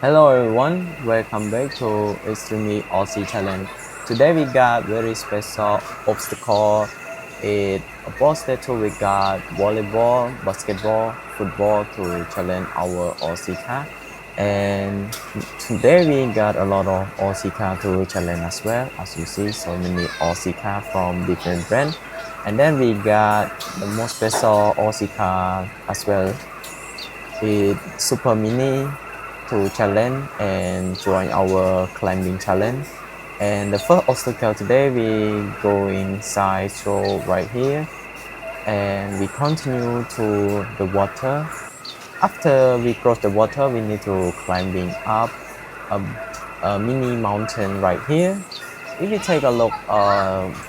Hello everyone, welcome back to Extremely Aussie Challenge. Today we got very special obstacle. It opposed to we got volleyball, basketball, football to challenge our Aussie car. And today we got a lot of Aussie car to challenge as well. As you see, so many Aussie car from different brands. And then we got the most special Aussie car as well. It's super mini to challenge and join our climbing challenge. And the first obstacle today we go inside throw right here and we continue to the water. After we cross the water, we need to climbing up a, a mini mountain right here. If you take a look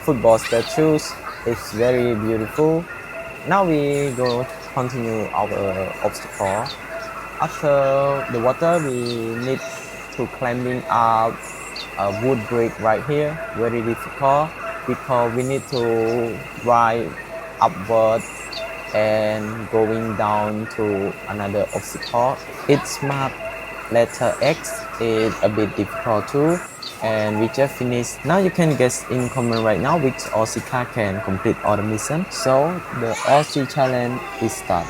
football statues, it's very beautiful. Now we go continue our obstacle. After the water, we need to climbing up a wood brick right here. Very difficult because we need to ride upward and going down to another obstacle. It's marked letter X. It's a bit difficult too. And we just finished. Now you can guess in comment right now which Aussie car can complete all the mission. So the Aussie challenge is start.